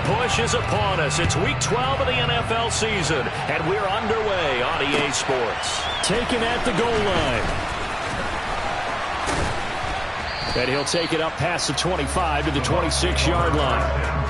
push is upon us. It's Week 12 of the NFL season, and we're underway on EA Sports. Taken at the goal line. And he'll take it up past the 25 to the 26-yard line.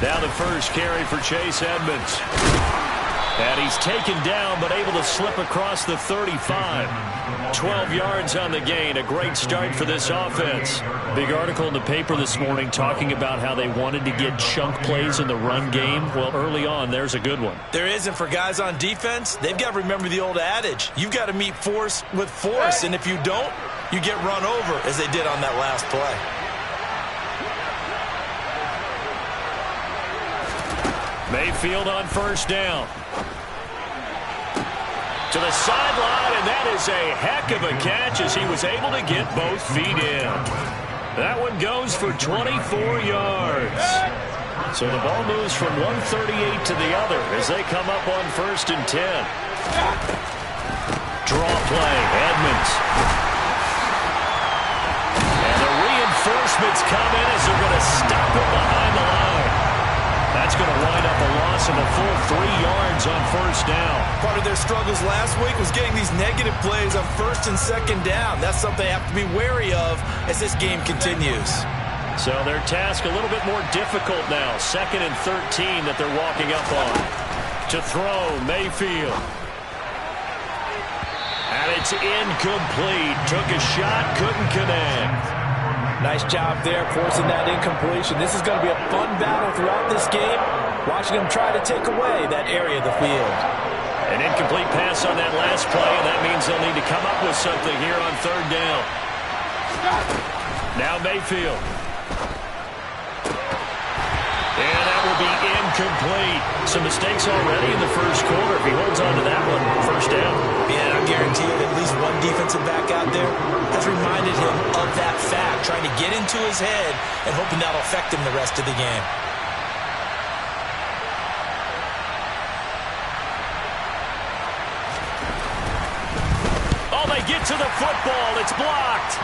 Now the first carry for Chase Edmonds. And he's taken down but able to slip across the 35. 12 yards on the gain. A great start for this offense. Big article in the paper this morning talking about how they wanted to get chunk plays in the run game. Well, early on, there's a good one. There isn't for guys on defense. They've got to remember the old adage. You've got to meet force with force, and if you don't, you get run over, as they did on that last play. Mayfield on first down. To the sideline, and that is a heck of a catch as he was able to get both feet in. That one goes for 24 yards. So the ball moves from 138 to the other as they come up on 1st and 10. Draw play, Edmonds. And the reinforcements come in as they're going to stop him behind the line. That's going to wind up a loss of a full 3 yards on first down. Part of their struggles last week was getting these negative plays on 1st and 2nd down. That's something they have to be wary of as this game continues. So their task a little bit more difficult now. 2nd and 13 that they're walking up on. To throw, Mayfield. And it's incomplete. Took a shot, couldn't connect. Nice job there forcing that incompletion. This is going to be a fun battle throughout this game. Watching them try to take away that area of the field. An incomplete pass on that last play, and that means they'll need to come up with something here on 3rd down. Now Mayfield. And that will be incomplete. Some mistakes already in the first quarter. If he holds on to that one, first down. Yeah, I guarantee you at least one defensive back out there has reminded him of that fact, trying to get into his head and hoping that'll affect him the rest of the game. Oh, they get to the football. It's blocked.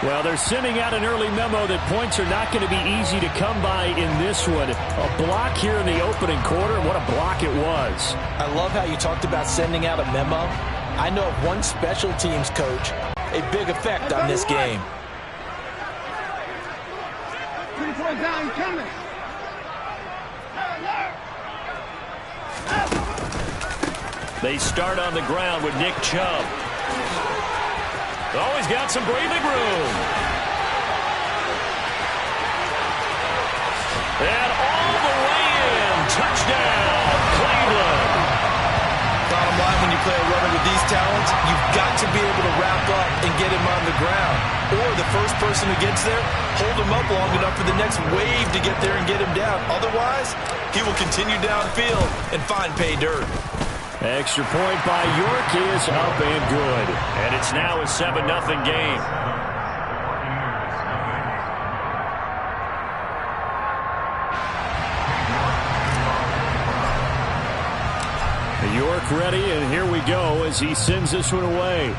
Well, they're sending out an early memo that points are not going to be easy to come by in this one. A block here in the opening quarter, and what a block it was. I love how you talked about sending out a memo. I know of one special teams coach, a big effect on this game. 3-4 down coming. They start on the ground with Nick Chubb. Oh, he's got some breathing room. And all the way in. Touchdown, Cleveland. Bottom line, when you play a runner with these talents, you've got to be able to wrap up and get him on the ground. Or the first person who gets there, hold him up long enough for the next wave to get there and get him down. Otherwise, he will continue downfield and find pay dirt. Extra point by York is up and good. And it's now a 7-0 game. York ready, and here we go as he sends this one away.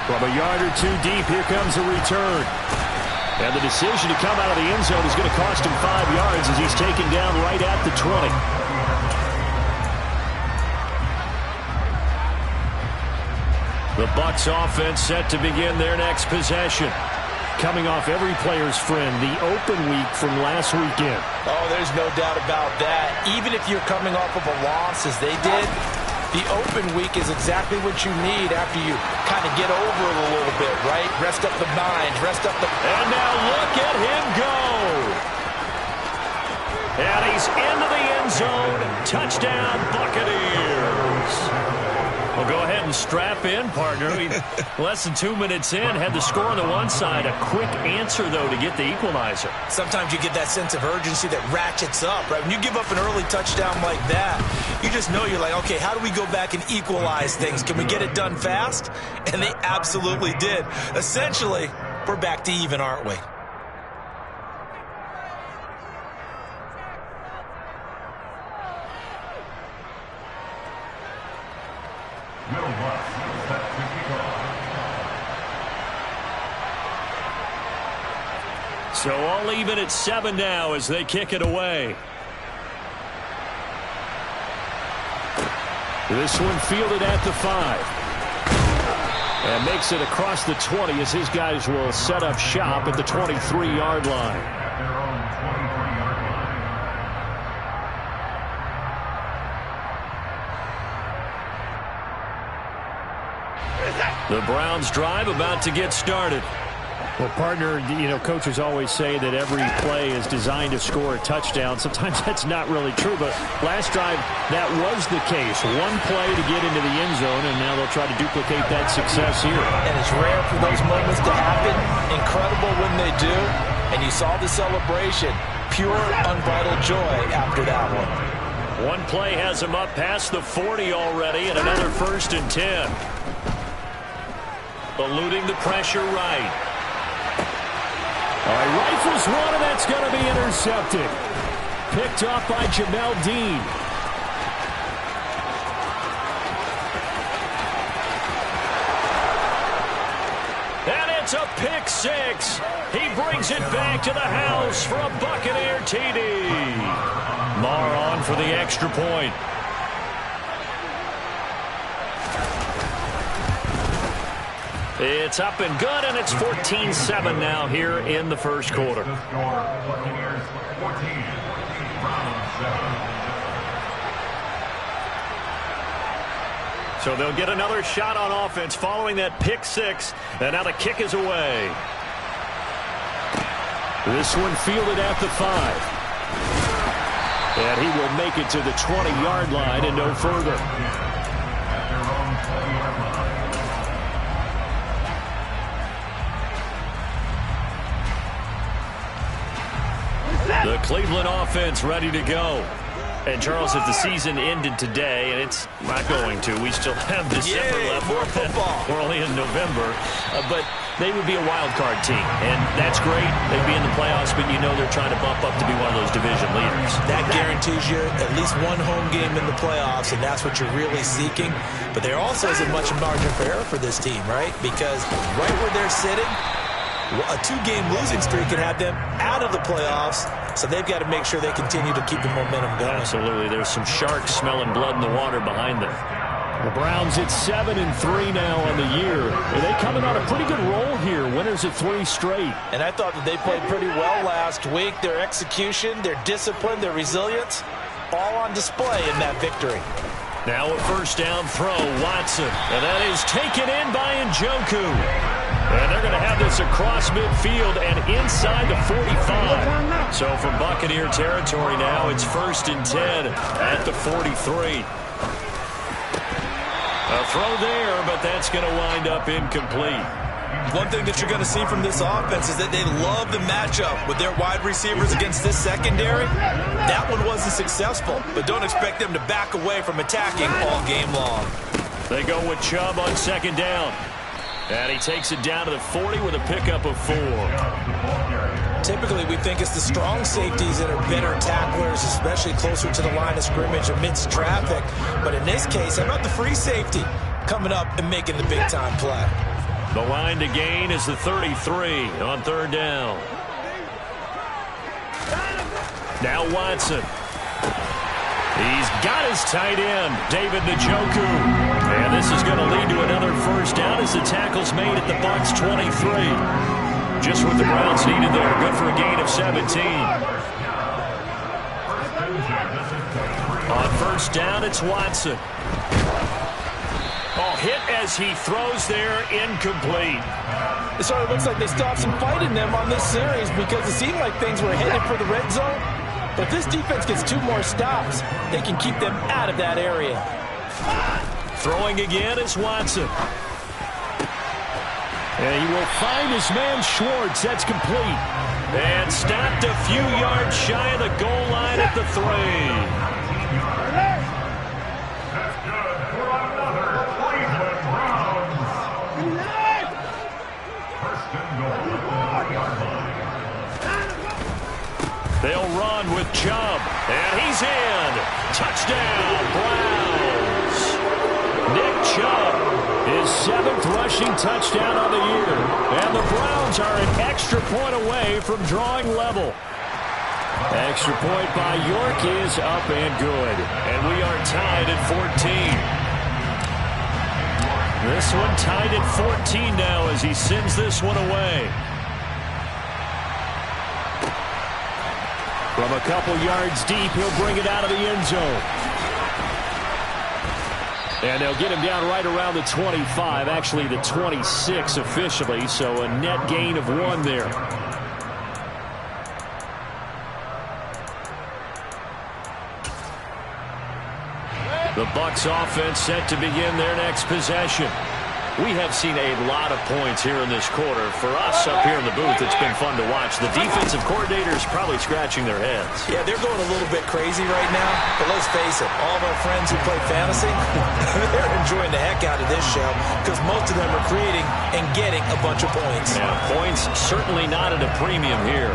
From a yard or two deep, here comes a return. And the decision to come out of the end zone is going to cost him 5 yards as he's taken down right at the 20. The Bucs offense set to begin their next possession. Coming off every player's friend, the open week from last weekend. Oh, there's no doubt about that. Even if you're coming off of a loss as they did, the open week is exactly what you need after you kind of get over it a little bit, right? Rest up the mind, rest up the... And now look at him go. And he's into the end zone. Touchdown, Buccaneers. Well, go ahead and strap in, partner. Less than 2 minutes in, had the score on the one side. A quick answer, though, to get the equalizer. Sometimes you get that sense of urgency that ratchets up, right? When you give up an early touchdown like that, you just know you're like, okay, how do we go back and equalize things? Can we get it done fast? And they absolutely did. Essentially, we're back to even, aren't we? So all even at 7 now as they kick it away. This one fielded at the 5. And makes it across the 20 as his guys will set up shop at the 23-yard line. The Browns drive about to get started. Well, partner, coaches always say that every play is designed to score a touchdown. Sometimes that's not really true, but last drive, that was the case. One play to get into the end zone, and now they'll try to duplicate that success here. And it's rare for those moments to happen. Incredible when they do. And you saw the celebration. Pure, unbridled joy after that one. One play has him up past the 40 already, and another 1st and 10. Eluding the pressure right. All right, rifles one, and that's going to be intercepted. Picked off by Jamel Dean. And it's a pick 6. He brings it back to the house for a Buccaneer TD. Marr on for the extra point. It's up and good, and it's 14-7 now here in the first quarter. So they'll get another shot on offense following that pick 6, and now the kick is away. This one fielded at the 5. And he will make it to the 20-yard line and no further. The Cleveland offense ready to go. And, Charles, if the season ended today, and it's not going to, we still have December left. More football. We're only in November. But they would be a wild card team. And that's great. They'd be in the playoffs, but you know they're trying to bump up to be one of those division leaders. That guarantees you at least one home game in the playoffs, and that's what you're really seeking. But there also isn't much margin for error for this team, right? Because right where they're sitting, a 2-game losing streak can have them out of the playoffs, so they've got to make sure they continue to keep the momentum going. Absolutely. There's some sharks smelling blood in the water behind them. The Browns at 7-3 now on the year. And they coming on a pretty good roll here. Winners of 3 straight. And I thought that they played pretty well last week. Their execution, their discipline, their resilience, all on display in that victory. Now a first down throw, Watson. And that is taken in by Njoku. And they're going to have this across midfield and inside the 45. So from Buccaneer territory now, it's 1st and 10 at the 43. A throw there, but that's going to wind up incomplete. One thing that you're going to see from this offense is that they love the matchup with their wide receivers against this secondary. That one wasn't successful, but don't expect them to back away from attacking all game long. They go with Chubb on 2nd down. And he takes it down to the 40 with a pickup of 4. Typically, we think it's the strong safeties that are better tacklers, especially closer to the line of scrimmage amidst traffic. But in this case, how about the free safety coming up and making the big-time play? The line to gain is the 33 on 3rd down. Now Watson. He's got his tight end, David Njoku. And this is going to lead to another first down as the tackle's made at the Bucs 23. Just what the Browns needed there. Good for a gain of 17. On first down, it's Watson. Oh, hit as he throws there, incomplete. It sort of looks like they stopped some fight in them on this series because it seemed like things were headed for the red zone. But if this defense gets 2 more stops, they can keep them out of that area. Throwing again is Watson. And he will find his man Schwartz. That's complete. And stopped a few yards shy of the goal line at the 3. They'll run with Chubb. And he's in. Touchdown, Browns. Nick Chubb, his 7th rushing touchdown on the year. And the Browns are an extra point away from drawing level. Extra point by York is up and good. And we are tied at 14. This one tied at 14 now as he sends this one away. From a couple yards deep, he'll bring it out of the end zone. And they'll get him down right around the 25, actually the 26 officially, so a net gain of 1 there. The Bucs offense set to begin their next possession. We have seen a lot of points here in this quarter. For us up here in the booth, it's been fun to watch. The defensive coordinators probably scratching their heads. Yeah, they're going a little bit crazy right now. But let's face it, all of our friends who play fantasy, they're enjoying the heck out of this show because most of them are creating and getting a bunch of points. Yeah, points certainly not at a premium here.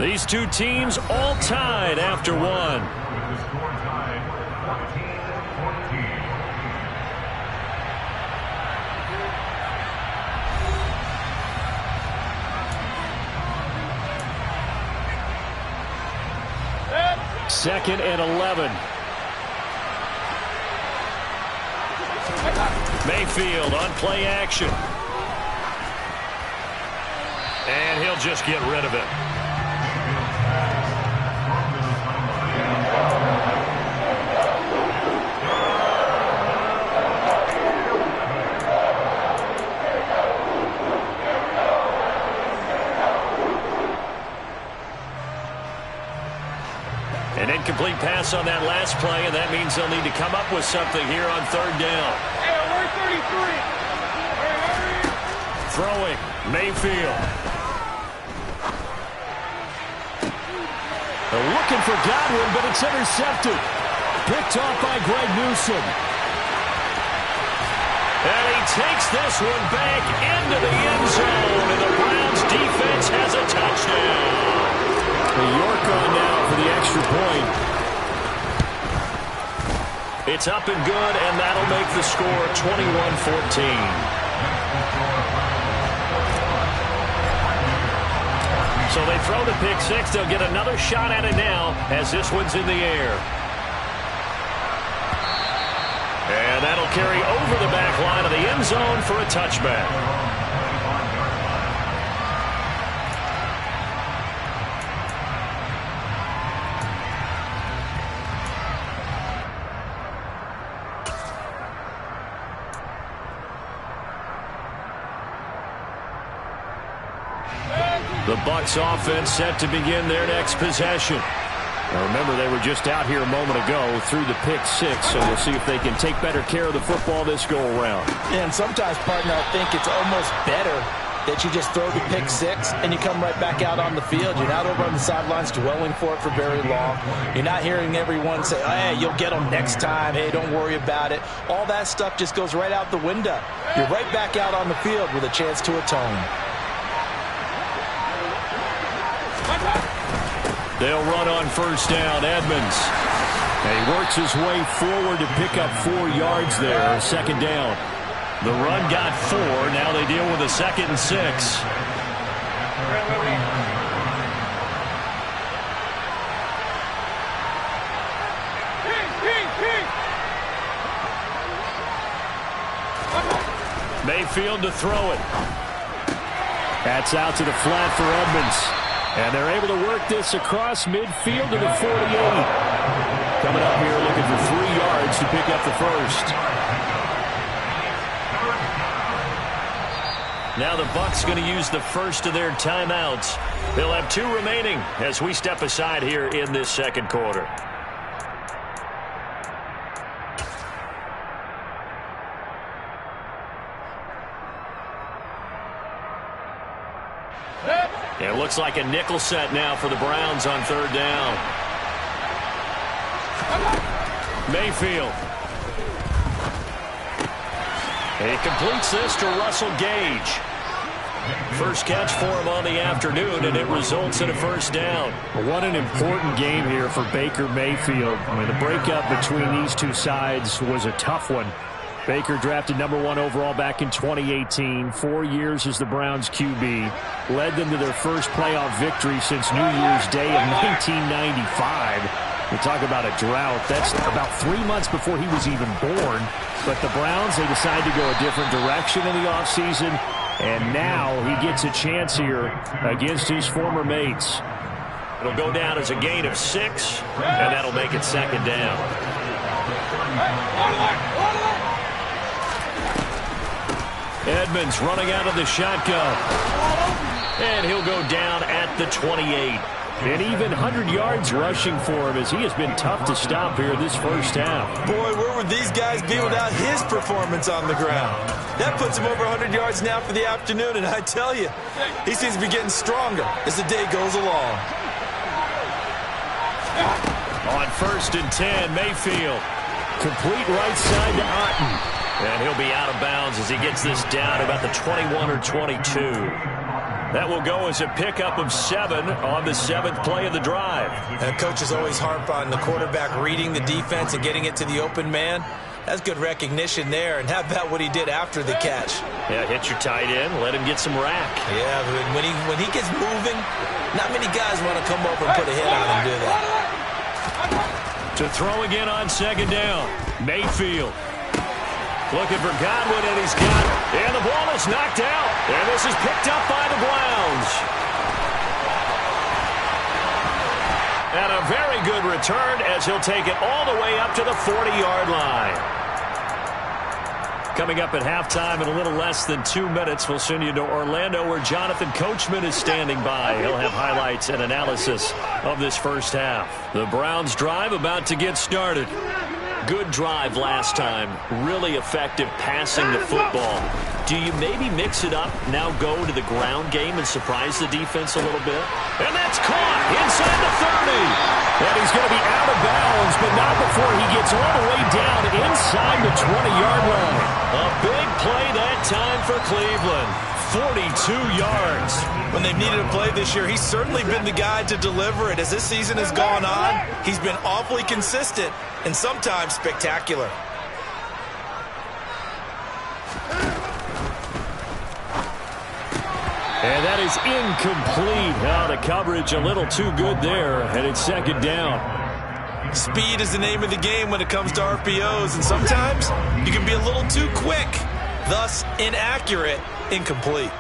These two teams all tied after 1. Second and 11. Mayfield on play action. And he'll just get rid of it. An incomplete pass on that last play, and that means they'll need to come up with something here on 3rd down. Hey, we're 33. Throwing, Mayfield. They're looking for Godwin, but it's intercepted. Picked off by Greg Newsome. And he takes this one back into the end zone, and the Browns defense has a touchdown. York on now for the extra point. It's up and good, and that'll make the score 21-14. So they throw the pick 6. They'll get another shot at it now as this one's in the air. And that'll carry over the back line of the end zone for a touchback. The Bucs offense set to begin their next possession. Now remember, they were just out here a moment ago through the pick 6, so we'll see if they can take better care of the football this go-around. And sometimes, partner, I think it's almost better that you just throw the pick 6 and you come right back out on the field. You're not over on the sidelines dwelling for it for very long. You're not hearing everyone say, oh, hey, you'll get them next time. Hey, don't worry about it. All that stuff just goes right out the window. You're right back out on the field with a chance to atone. They'll run on 1st down, Edmonds. And he works his way forward to pick up 4 yards there, 2nd down. The run got 4. Now they deal with a 2nd and 6. Mayfield to throw it. That's out to the flat for Edmonds. And they're able to work this across midfield to the 48. Coming up here looking for 3 yards to pick up the 1st. Now the Bucs going to use the first of their timeouts. They'll have 2 remaining as we step aside here in this second quarter. It looks like a nickel set now for the Browns on 3rd down. Mayfield. He completes this to Russell Gage. First catch for him on the afternoon, and it results in a first down. What an important game here for Baker Mayfield. I mean, the breakup between these two sides was a tough one. Baker drafted #1 overall back in 2018. 4 years as the Browns QB. Led them to their first playoff victory since New Year's Day of 1995. We talk about a drought. That's about 3 months before he was even born. But the Browns, they decide to go a different direction in the offseason. And now he gets a chance here against his former mates. It'll go down as a gain of 6, and that'll make it 2nd down. Edmonds running out of the shotgun. And he'll go down at the 28. And even 100 yards rushing for him as he has been tough to stop here this first half. Boy, where would these guys be without his performance on the ground? That puts him over 100 yards now for the afternoon, and I tell you, he seems to be getting stronger as the day goes along. On 1st and 10, Mayfield. Complete right side to Otten. And he'll be out of bounds as he gets this down about the 21 or 22. That will go as a pickup of 7 on the 7th play of the drive. And coaches always harp on the quarterback reading the defense and getting it to the open man. That's good recognition there. And how about what he did after the catch? Yeah, hit your tight end, let him get some rack. Yeah, but when he gets moving, not many guys want to come over and put a hit on him, do they? To throw again on 2nd down, Mayfield. Looking for Godwin, and he's got it. And the ball is knocked out. And this is picked up by the Browns. And a very good return as he'll take it all the way up to the 40-yard line. Coming up at halftime in a little less than 2 minutes, we'll send you to Orlando where Jonathan Coachman is standing by. He'll have highlights and analysis of this first half. The Browns drive about to get started. Good drive last time. Really effective passing the football. Do you maybe mix it up, now go to the ground game and surprise the defense a little bit? And that's caught inside the 30. And he's going to be out of bounds, but not before he gets all the way down inside the 20-yard line. A big play that time for Cleveland. 42 yards. When they've needed a play this year, he's certainly been the guy to deliver it. As this season has gone on, he's been awfully consistent and sometimes spectacular. And that is incomplete. Now the coverage a little too good there, and it's 2nd down. Speed is the name of the game when it comes to RPOs, and sometimes you can be a little too quick, thus inaccurate, incomplete.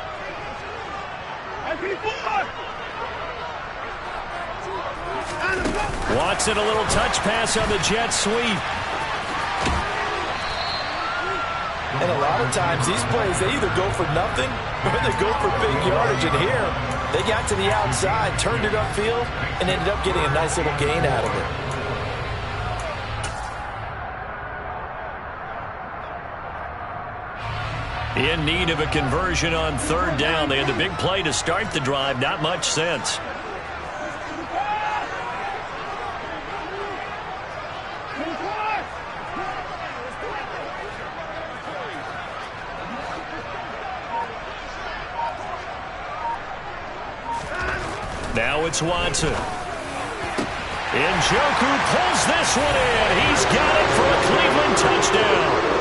Watson, a little touch pass on the jet sweep. And a lot of times these plays, they either go for nothing or they go for big yardage. And here, they got to the outside, turned it upfield, and ended up getting a nice little gain out of it. In need of a conversion on 3rd down. They had the big play to start the drive. Not much sense. Now it's Watson. Njoku pulls this one in. He's got it for a Cleveland touchdown.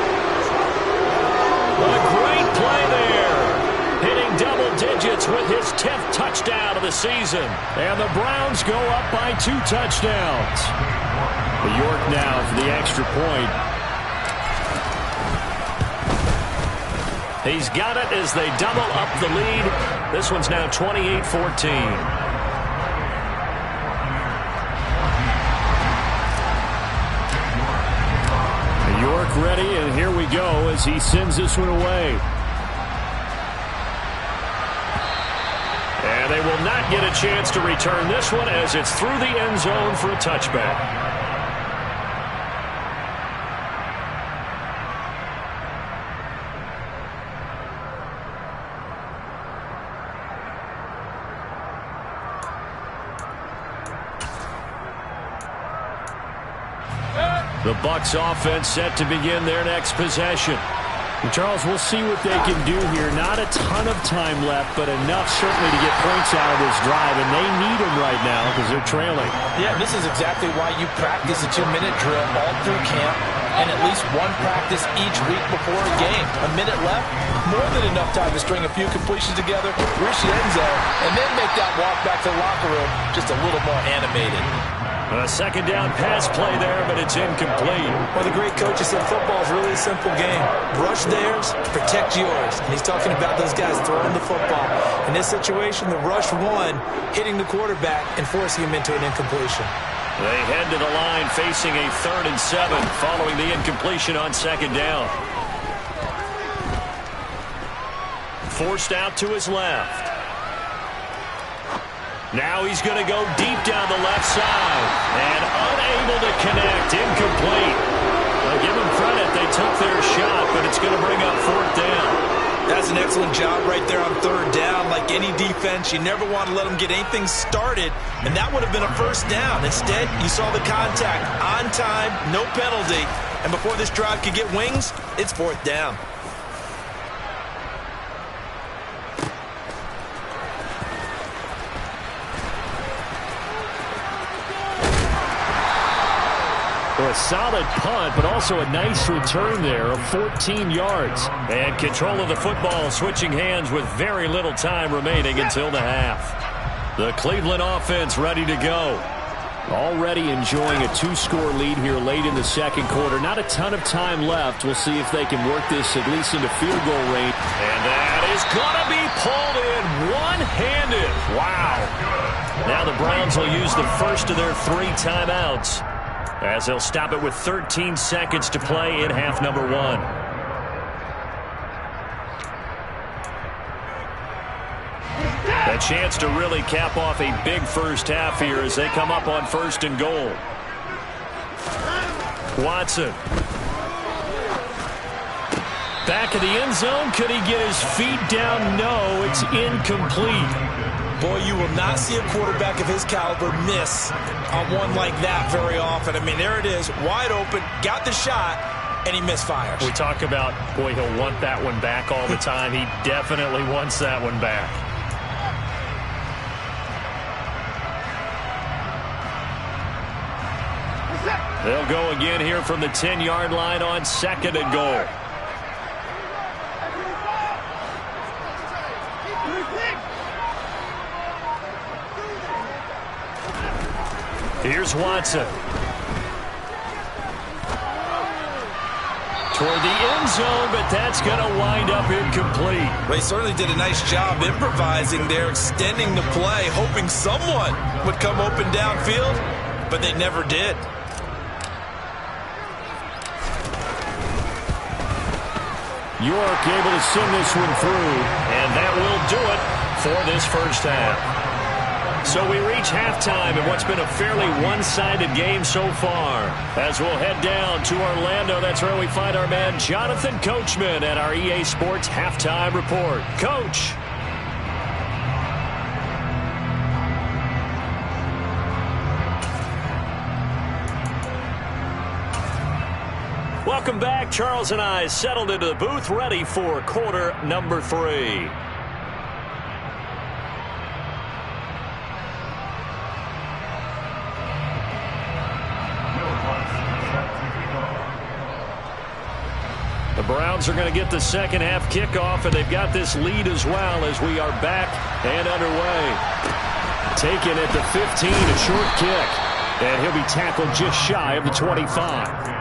A great play there. Hitting double digits with his 10th touchdown of the season. And the Browns go up by 2 touchdowns. York now for the extra point. He's got it as they double up the lead. This one's now 28-14. York ready, and here we go as he sends this one away. And they will not get a chance to return this one as it's through the end zone for a touchback. The Bucs offense set to begin their next possession. And Charles, we'll see what they can do here. Not a ton of time left, but enough certainly to get points out of this drive, and they need them right now because they're trailing. Yeah, this is exactly why you practice a 2-minute drill all through camp and at least one practice each week before a game. A minute left, more than enough time to string a few completions together, reach the end zone, and then make that walk back to the locker room just a little more animated. A second down pass play there, but it's incomplete. Well, the great coaches said football is really a simple game. Rush theirs, protect yours. And he's talking about those guys throwing the football. In this situation, the rush one, hitting the quarterback and forcing him into an incompletion. They head to the line facing a 3rd and 7 following the incompletion on second down. Forced out to his left. Now he's going to go deep down the left side and unable to connect. Incomplete. I'll give them credit. They took their shot, but it's going to bring up 4th down. That's an excellent job right there on 3rd down. Like any defense, you never want to let them get anything started, and that would have been a 1st down. Instead, you saw the contact on time, no penalty, and before this drive could get wings, it's 4th down. A solid punt, but also a nice return there of 14 yards. And control of the football switching hands with very little time remaining until the half. The Cleveland offense ready to go. Already enjoying a 2-score lead here late in the second quarter. Not a ton of time left. We'll see if they can work this at least into field goal range. And that is going to be pulled in one-handed. Wow. Now the Browns will use the first of their 3 timeouts, as they'll stop it with 13 seconds to play in half number 1. A chance to really cap off a big first half here as they come up on 1st and goal. Watson. Back of the end zone. Could he get his feet down? No, it's incomplete. Boy, you will not see a quarterback of his caliber miss on one like that very often. I mean, there it is, wide open, got the shot, and he misfires. We talk about, boy, he'll want that one back all the time. He definitely wants that one back. They'll go again here from the 10-yard line on 2nd and goal. Here's Watson. Toward the end zone, but that's going to wind up incomplete. They certainly did a nice job improvising there, extending the play, hoping someone would come open downfield, but they never did. York able to send this one through. And that will do it for this first half. So we reach halftime in what's been a fairly one-sided game so far. As we'll head down to Orlando, that's where we find our man Jonathan Coachman at our EA Sports Halftime Report. Coach. Welcome back. Charles and I settled into the booth, ready for quarter number 3. The Browns are going to get the second half kickoff, and they've got this lead as well as we are back and underway. Taken at the 15, a short kick. And he'll be tackled just shy of the 25.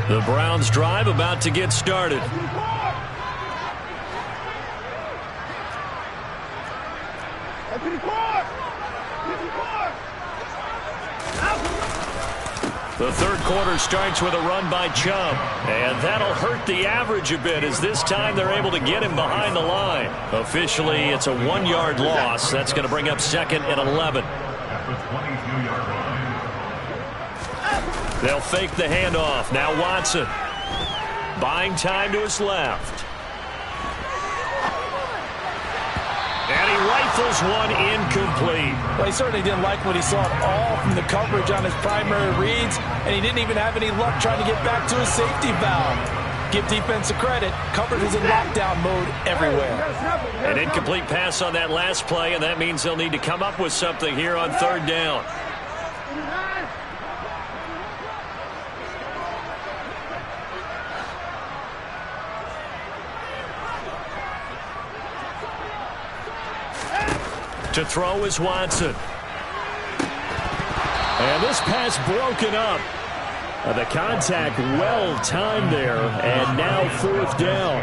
The Browns drive about to get started. The third quarter starts with a run by Chubb, and that'll hurt the average a bit as this time they're able to get him behind the line. Officially, it's a 1-yard loss. That's going to bring up 2nd and 11. They'll fake the handoff. Now Watson. Buying time to his left. And he rifles one incomplete. Well, he certainly didn't like what he saw at all from the coverage on his primary reads, and he didn't even have any luck trying to get back to his safety valve. Give defense a credit. Coverage is in lockdown mode everywhere. An incomplete pass on that last play, and that means they'll need to come up with something here on 3rd down. To throw is Watson. And this pass broken up. The contact well timed there, and now 4th down.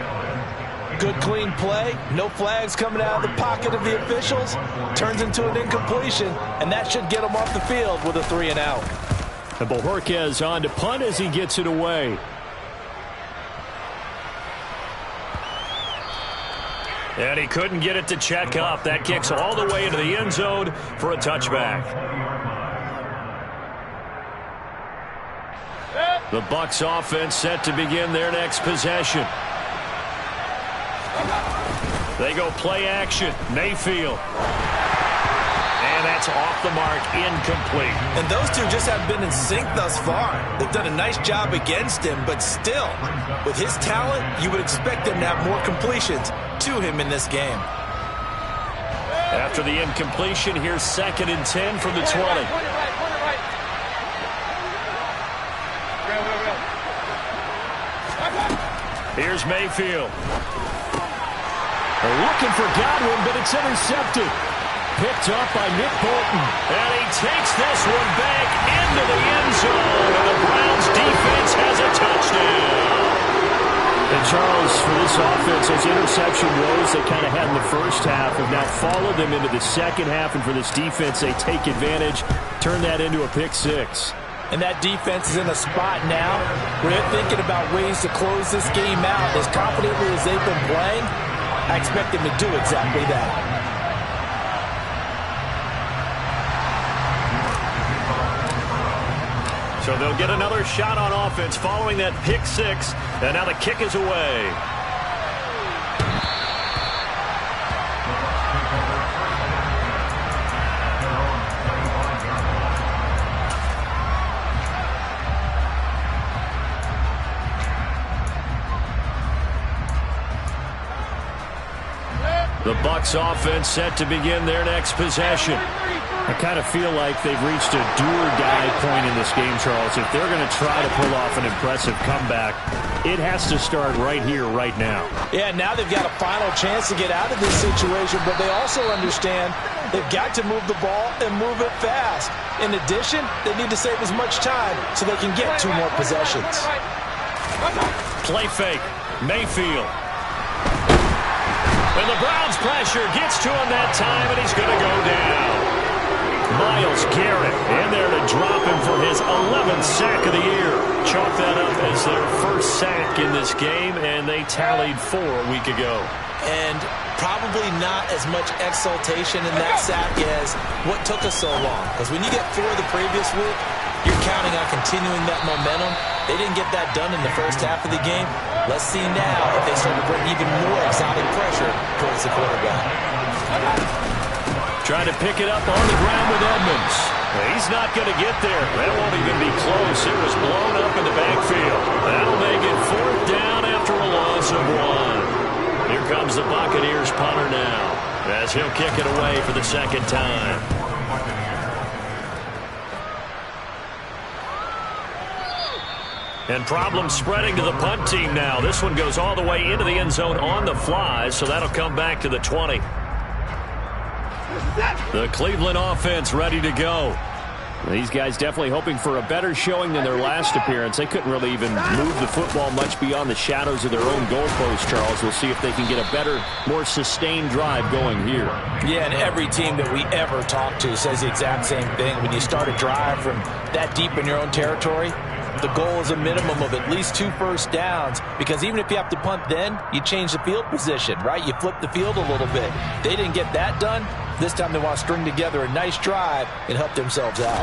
Good clean play. No flags coming out of the pocket of the officials. Turns into an incompletion, and that should get him off the field with a 3-and-out. And Bojorquez on to punt as he gets it away. And he couldn't get it to check up. That kicks all the way into the end zone for a touchback. The Bucs offense set to begin their next possession. They go play action. Mayfield. And that's off the mark, incomplete. And those two just haven't been in sync thus far. They've done a nice job against him, but still, with his talent, you would expect him to have more completions to him in this game. After the incompletion, here's 2nd and 10 from the 20. Here's Mayfield. They're looking for Godwin, but it's intercepted. Picked up by Nick Bolton. And he takes this one back into the end zone. And the Browns defense has a touchdown. And Charles, for this offense, those interception woes they kind of had in the first half have now followed them into the second half. And for this defense, they take advantage, turn that into a pick 6. And that defense is in a spot now where they're thinking about ways to close this game out. As confidently as they've been playing, I expect them to do exactly that. So they'll get another shot on offense following that pick 6. And now the kick is away. The Bucs offense set to begin their next possession. I kind of feel like they've reached a do-or-die point in this game, Charles. If they're going to try to pull off an impressive comeback, it has to start right here, right now. Yeah, now they've got a final chance to get out of this situation, but they also understand they've got to move the ball and move it fast. In addition, they need to save as much time so they can get 2 more possessions. Play fake. Mayfield. And the Browns pressure gets to him that time, and he's going to go down. Myles Garrett in there to drop him for his 11th sack of the year. Chalk that up as their first sack in this game, and they tallied 4 a week ago. And probably not as much exultation in that sack as what took us so long. Because when you get 4 the previous week, you're counting on continuing that momentum. They didn't get that done in the first half of the game. Let's see now if they start to bring even more exotic pressure towards the quarterback. Trying to pick it up on the ground with Edmonds. He's not going to get there. That won't even be close. It was blown up in the backfield. That'll make it 4th down after a loss of 1. Here comes the Buccaneers punter now, as he'll kick it away for the 2nd time. And problems spreading to the punt team now. This one goes all the way into the end zone on the fly, so that'll come back to the 20. The Cleveland offense ready to go. These guys definitely hoping for a better showing than their last appearance. They couldn't really even move the football much beyond the shadows of their own goalpost, Charles. We'll see if they can get a better, more sustained drive going here. Yeah, and every team that we ever talk to says the exact same thing. When you start a drive from that deep in your own territory, the goal is a minimum of at least 2 first downs, because even if you have to punt then, you change the field position, right? You flip the field a little bit. They didn't get that done. This time they want to string together a nice drive and help themselves out.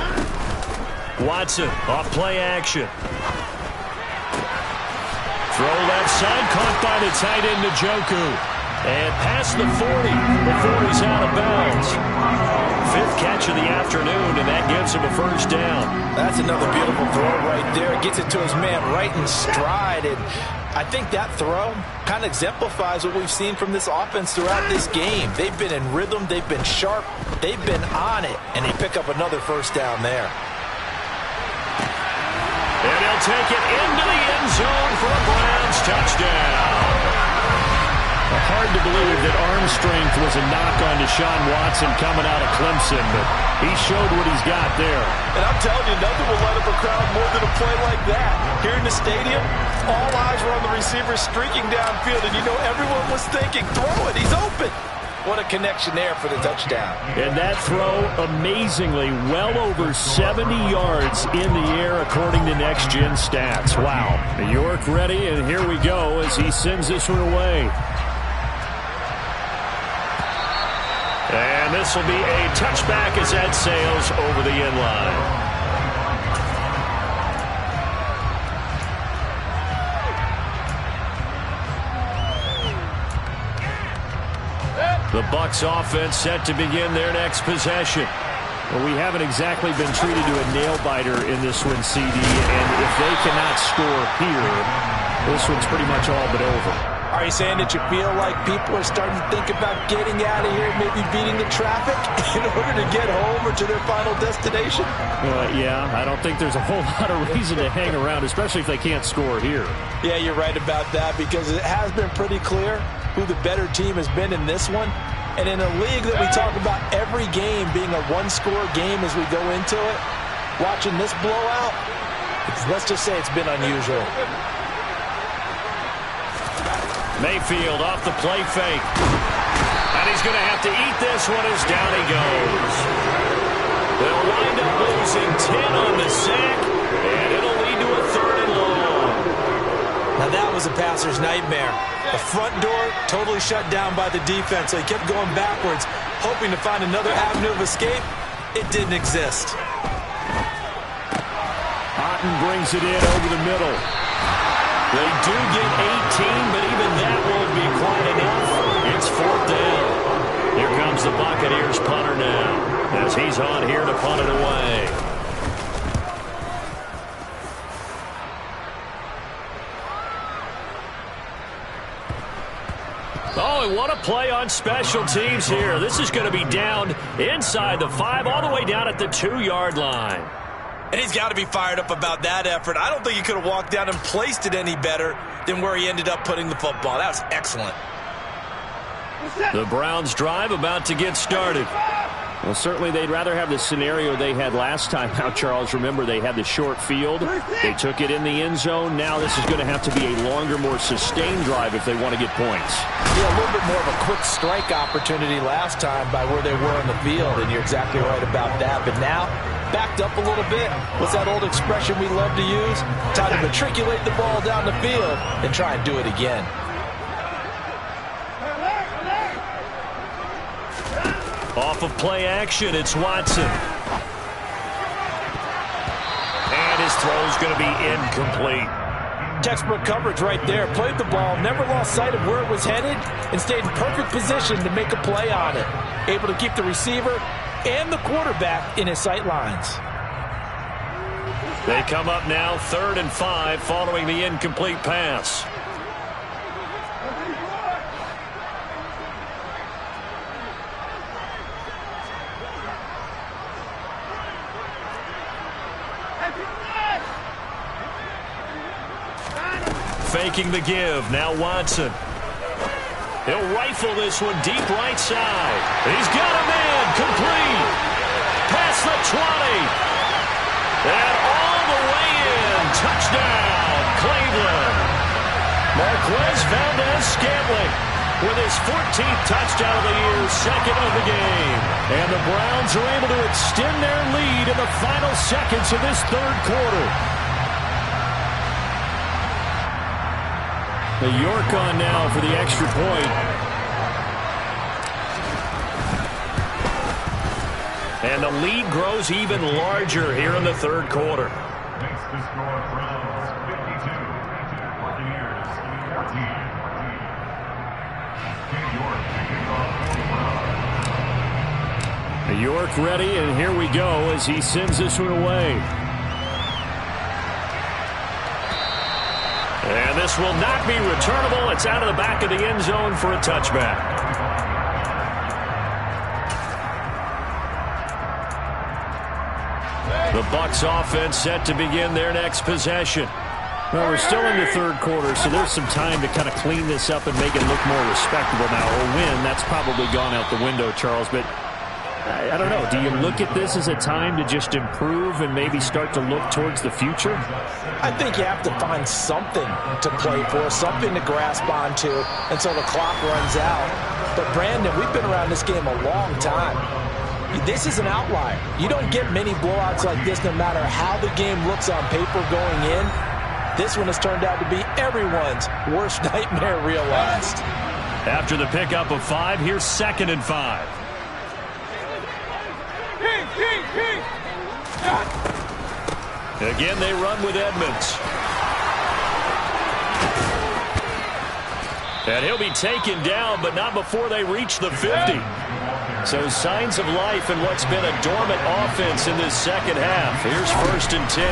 Watson off play action. Throw left side, caught by the tight end Njoku. And past the 40 before he's out of bounds. 5th catch of the afternoon, and that gives him a first down. That's another beautiful throw right there. Gets it to his man right in stride. And I think that throw kind of exemplifies what we've seen from this offense throughout this game. They've been in rhythm. They've been sharp. They've been on it. And they pick up another first down there. And he'll take it into the end zone for a Browns touchdown. Hard to believe that arm strength was a knock on Deshaun Watson coming out of Clemson, but he showed what he's got there. And I'm telling you, nothing will light up a crowd more than a play like that. Here in the stadium, all eyes were on the receiver streaking downfield, and you know everyone was thinking, throw it, he's open. What a connection there for the touchdown. And that throw, amazingly, well over 70 yards in the air, according to Next Gen Stats. Wow. York ready, and here we go as he sends this one away. And this will be a touchback as that sails over the end line. The Bucs offense set to begin their next possession. Well, we haven't exactly been treated to a nail-biter in this one, CD, and if they cannot score here, this one's pretty much all but over. Are you saying that you feel like people are starting to think about getting out of here, maybe beating the traffic in order to get home or to their final destination? Yeah, I don't think there's a whole lot of reason to hang around, especially if they can't score here. Yeah, you're right about that, because it has been pretty clear who the better team has been in this one. And in a league that we talk about every game being a one-score game as we go into it, watching this blowout, let's just say it's been unusual. Mayfield off the play fake. And he's going to have to eat this one as down he goes. They'll wind up losing 10 on the sack, and it'll lead to a 3rd and long. Now that was a passer's nightmare. The front door totally shut down by the defense, so he kept going backwards, hoping to find another avenue of escape. It didn't exist. Otten brings it in over the middle. They do get 18, but even that won't be quite enough. It's 4th down. Here comes the Buccaneers punter now, as he's on here to punt it away. Oh, and what a play on special teams here. This is going to be down inside the 5, all the way down at the 2-yard line. And he's got to be fired up about that effort. I don't think he could have walked down and placed it any better than where he ended up putting the football. That was excellent. The Browns drive about to get started. Well, certainly they'd rather have the scenario they had last time out, Charles. Remember, they had the short field. They took it in the end zone. Now this is going to have to be a longer, more sustained drive if they want to get points. Yeah, a little bit more of a quick strike opportunity last time by where they were on the field, and you're exactly right about that. But now, backed up a little bit. What's that old expression we love to use? Time to matriculate the ball down the field and try and do it again. Off of play action, it's Watson. And his throw's going to be incomplete. Textbook coverage right there. Played the ball, never lost sight of where it was headed, and stayed in perfect position to make a play on it. Able to keep the receiver and the quarterback in his sight lines. They come up now 3rd and 5 following the incomplete pass. Faking the give. Now Watson. He'll rifle this one deep right side. He's got a man. Complete. Past the 20. And all the way in. Touchdown, Cleveland. Marquez Valdez-Scantling with his 14th touchdown of the year, second of the game. And the Browns are able to extend their lead in the final seconds of this third quarter. The York on now for the extra point. And the lead grows even larger here in the third quarter. Makes the score Browns 52, Buccaneers 14. York ready, and here we go as he sends this one away. And this will not be returnable. It's out of the back of the end zone for a touchback. The Bucs offense set to begin their next possession. Well, we're still in the third quarter, so there's some time to kind of clean this up and make it look more respectable now. A win, that's probably gone out the window, Charles, but I don't know. Do you look at this as a time to just improve and maybe start to look towards the future? I think you have to find something to play for, something to grasp onto until the clock runs out. But, Brandon, we've been around this game a long time. This is an outlier. You don't get many blowouts like this no matter how the game looks on paper going in. This one has turned out to be everyone's worst nightmare realized. After the pickup of 5, here's 2nd and 5. Again, they run with Edmonds. And he'll be taken down, but not before they reach the 50. So signs of life in what's been a dormant offense in this second half. Here's 1st and 10.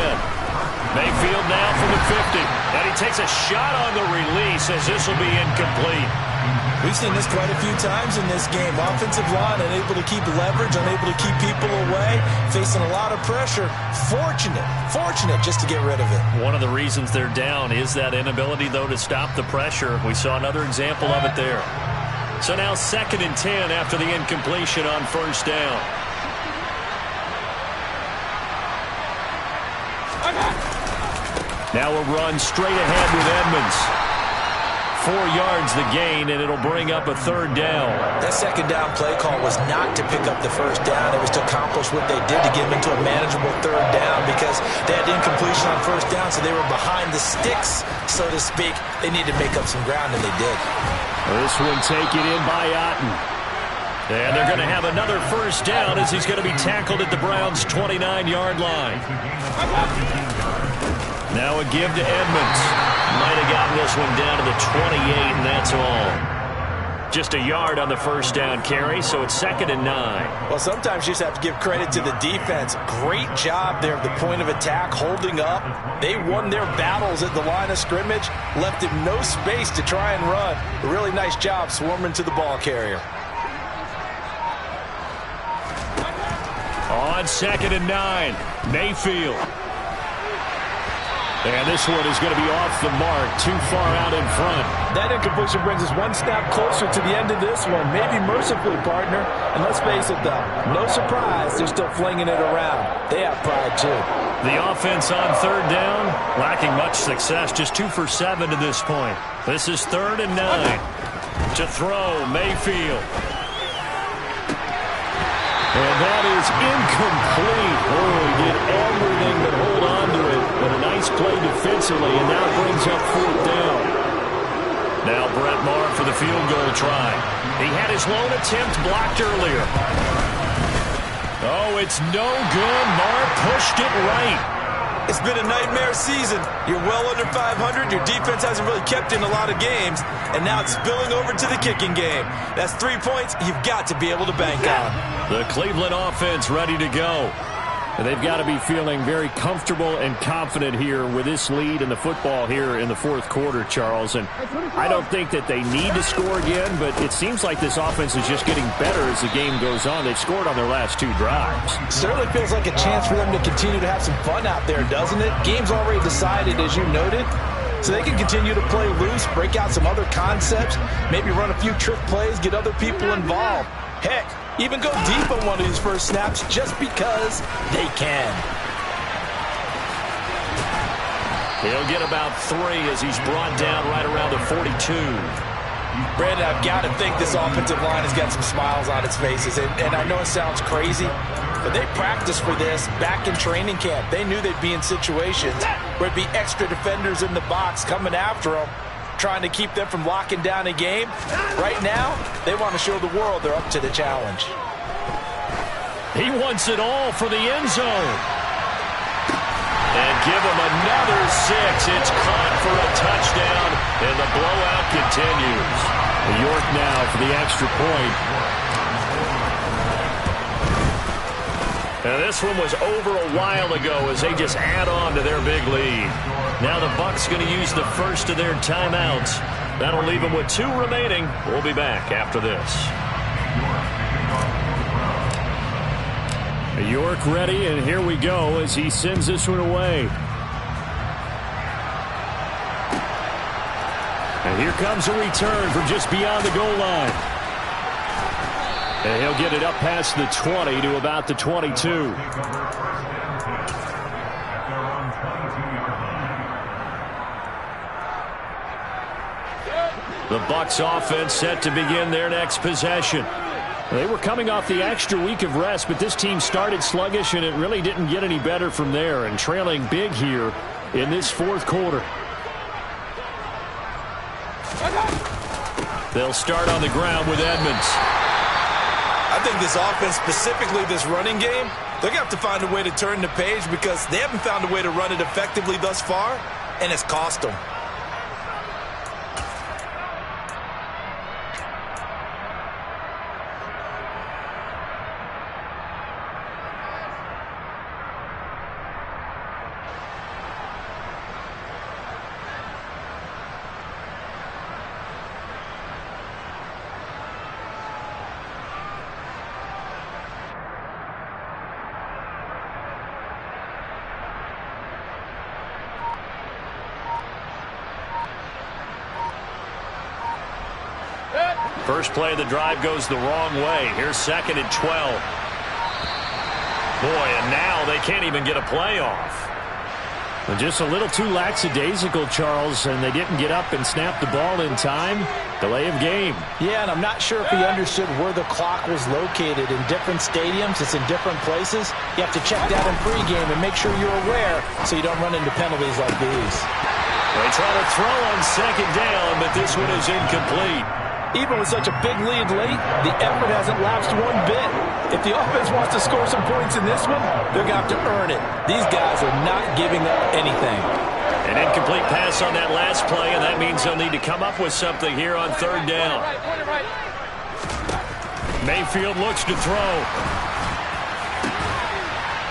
Mayfield now from the 50. And he takes a shot on the release as this will be incomplete. We've seen this quite a few times in this game. Offensive line unable to keep leverage, unable to keep people away, facing a lot of pressure. Fortunate just to get rid of it. One of the reasons they're down is that inability, though, to stop the pressure. We saw another example of it there. So now 2nd and 10 after the incompletion on 1st down. Now a run straight ahead with Edmonds. 4 yards the gain, and it'll bring up a 3rd down. That 2nd down play call was not to pick up the 1st down. It was to accomplish what they did to get them into a manageable 3rd down because they had incompletion on 1st down, so they were behind the sticks, so to speak. They needed to make up some ground, and they did. This one taken in by Otten. And they're going to have another 1st down as he's going to be tackled at the Browns' 29-yard line. Now a give to Edmonds. Might have gotten this one down to the 28, and that's all. Just a yard on the 1st down carry, so it's 2nd and 9. Well, sometimes you just have to give credit to the defense. Great job there at the point of attack, holding up. They won their battles at the line of scrimmage, left him no space to try and run. A really nice job swarming to the ball carrier. On 2nd and 9, Mayfield. And this one is going to be off the mark, too far out in front. That incompletion brings us one snap closer to the end of this one, maybe mercifully, partner. And let's face it, though, no surprise, they're still flinging it around. They have pride, too. The offense on 3rd down, lacking much success, just 2 for 7 to this point. This is 3rd and 9. To throw, Mayfield. And that is incomplete. Oh, he did everything but hold on to it. But a nice play defensively, and now brings up 4th down. Now Brett Maher for the field goal try. He had his lone attempt blocked earlier. Oh, it's no good. Maher pushed it right. It's been a nightmare season. You're well under 500. Your defense hasn't really kept in a lot of games. And now it's spilling over to the kicking game. That's 3 points you've got to be able to bank on. The Cleveland offense ready to go. They've got to be feeling very comfortable and confident here with this lead in the football here in the 4th quarter, Charles. And I don't think that they need to score again, but it seems like this offense is just getting better as the game goes on. They've scored on their last 2 drives. Certainly feels like a chance for them to continue to have some fun out there, doesn't it? Game's already decided, as you noted. So they can continue to play loose, break out some other concepts, maybe run a few trick plays, get other people involved. Heck, even go deep on one of these first snaps just because they can. He'll get about 3 as he's brought down right around the 42. Brandon, I've got to think this offensive line has got some smiles on its faces. And I know it sounds crazy, but they practiced for this back in training camp. They knew they'd be in situations where it'd be extra defenders in the box coming after them, trying to keep them from locking down a game. Right now, they want to show the world they're up to the challenge. He wants it all for the end zone. And give him another 6. It's caught for a touchdown, and the blowout continues. York now for the extra point. Now this one was over a while ago as they just add on to their big lead. Now the Bucs going to use the first of their timeouts. That'll leave them with 2 remaining. We'll be back after this. York ready, and here we go as he sends this one away. And here comes a return from just beyond the goal line. And he'll get it up past the 20 to about the 22. The Bucs offense set to begin their next possession. They were coming off the extra week of rest, but this team started sluggish, and it really didn't get any better from there, and trailing big here in this fourth quarter. They'll start on the ground with Edmonds. I think this offense, specifically this running game, they're going to have to find a way to turn the page because they haven't found a way to run it effectively thus far, and it's cost them. First play of the drive goes the wrong way. Here's 2nd and 12. Boy, and now they can't even get a play off. And just a little too lackadaisical, Charles, and they didn't get up and snap the ball in time. Delay of game. Yeah, and I'm not sure if he understood where the clock was located. In different stadiums, it's in different places. You have to check that in pregame and make sure you're aware so you don't run into penalties like these. They try to throw on 2nd down, but this one is incomplete. Even with such a big lead late, the effort hasn't lapsed one bit. If the offense wants to score some points in this one, they're going to have to earn it. These guys are not giving up anything. An incomplete pass on that last play, and that means they'll need to come up with something here on 3rd down. Mayfield looks to throw.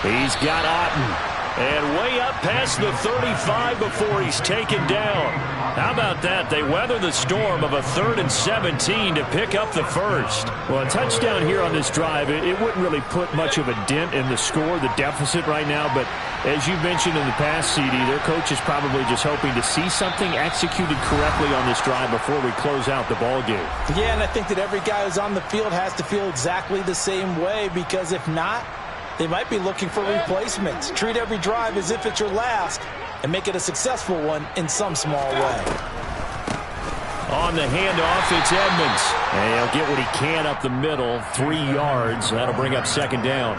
He's got Otten. And way up past the 35 before he's taken down. How about that? They weather the storm of a 3rd and 17 to pick up the first. Well, a touchdown here on this drive, it wouldn't really put much of a dent in the score, the deficit right now. But as you mentioned in the past, CD, their coach is probably just hoping to see something executed correctly on this drive before we close out the ball game. Yeah, and I think that every guy who's on the field has to feel exactly the same way, because if not, they might be looking for replacements. Treat every drive as if it's your last and make it a successful one in some small way. On the handoff, it's Edmonds. And he'll get what he can up the middle, 3 yards. That'll bring up 2nd down.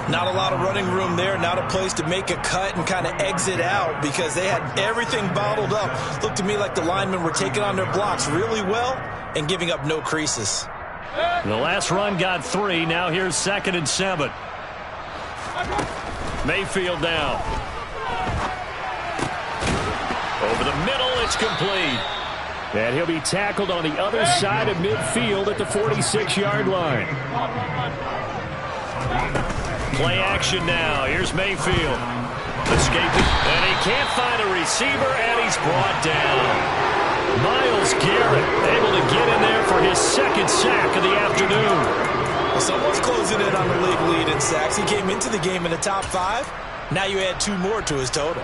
Not a lot of running room there, not a place to make a cut and kind of exit out because they had everything bottled up. Looked to me like the linemen were taking on their blocks really well and giving up no creases. The last run got 3. Now here's 2nd and 7. Mayfield now. Over the middle, it's complete. And he'll be tackled on the other side of midfield at the 46-yard line. Play action now. Here's Mayfield. Escaping. And he can't find a receiver, and he's brought down. Myles Garrett able to get in there for his 2nd sack of the afternoon. Well, someone's closing in on the league lead in sacks. He came into the game in the top 5. Now you add 2 more to his total.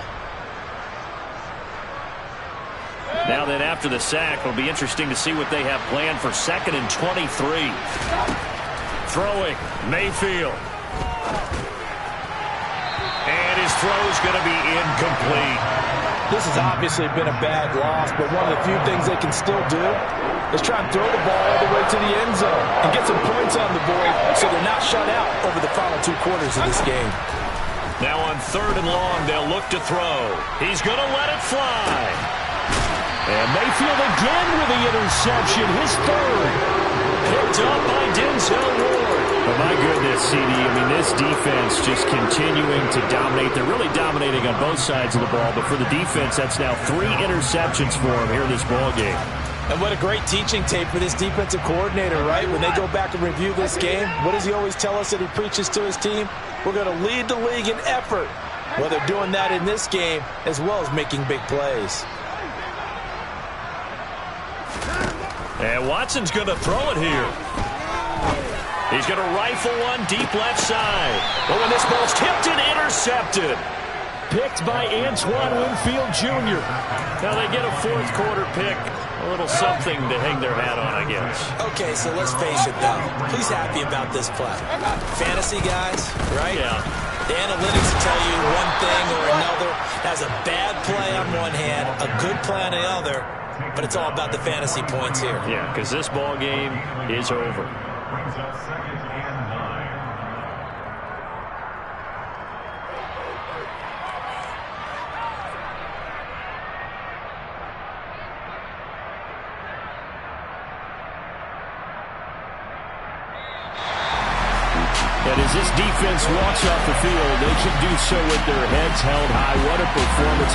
Now then, after the sack, it'll be interesting to see what they have planned for 2nd and 23. Throwing, Mayfield. And his throw is going to be incomplete. This has obviously been a bad loss, but one of the few things they can still do is try and throw the ball all the way to the end zone and get some points on the board so they're not shut out over the final 2 quarters of this game. Now on 3rd and long, they'll look to throw. He's going to let it fly. And Mayfield again with the interception, his 3rd. Picked up by Denzel Ward. But my goodness, CD, I mean, this defense just continuing to dominate. They're really dominating on both sides of the ball, but for the defense, that's now 3 interceptions for them here in this ball game. And what a great teaching tape for this defensive coordinator, right? When they go back and review this game, what does he always tell us that he preaches to his team? We're going to lead the league in effort. Well, they're doing that in this game as well as making big plays. And Watson's going to throw it here. He's going to rifle one deep left side. Oh, and this ball's tipped and intercepted. Picked by Antoine Winfield Jr. Now they get a 4th quarter pick. A little something to hang their hat on, I guess. Okay, so let's face it, though. Who's happy about this play? Fantasy guys, right? Yeah. The analytics will tell you one thing or another. That's a bad play on one hand, a good play on the other, but it's all about the fantasy points here. Yeah, because this ball game is over. Brings up 2nd and 9. And as this defense walks off the field, they can do so with their heads held high. What a performance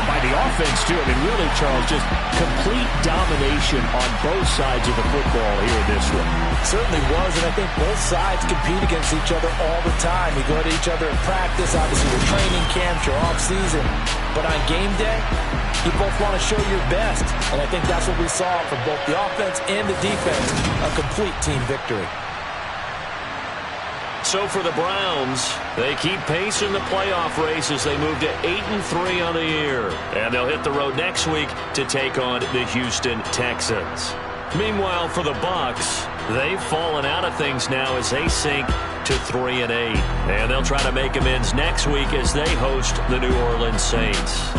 by the offense, too. I mean, really, Charles, just complete domination on both sides of the football here in this one. Certainly was, and I think both sides compete against each other all the time. You go to each other in practice, obviously your training camps, your off-season. But on game day, you both want to show your best. And I think that's what we saw from both the offense and the defense, a complete team victory. So for the Browns, they keep pace in the playoff race as they move to 8-3 on the year. And they'll hit the road next week to take on the Houston Texans. Meanwhile, for the Bucs, they've fallen out of things now as they sink to 3-8. And they'll try to make amends next week as they host the New Orleans Saints.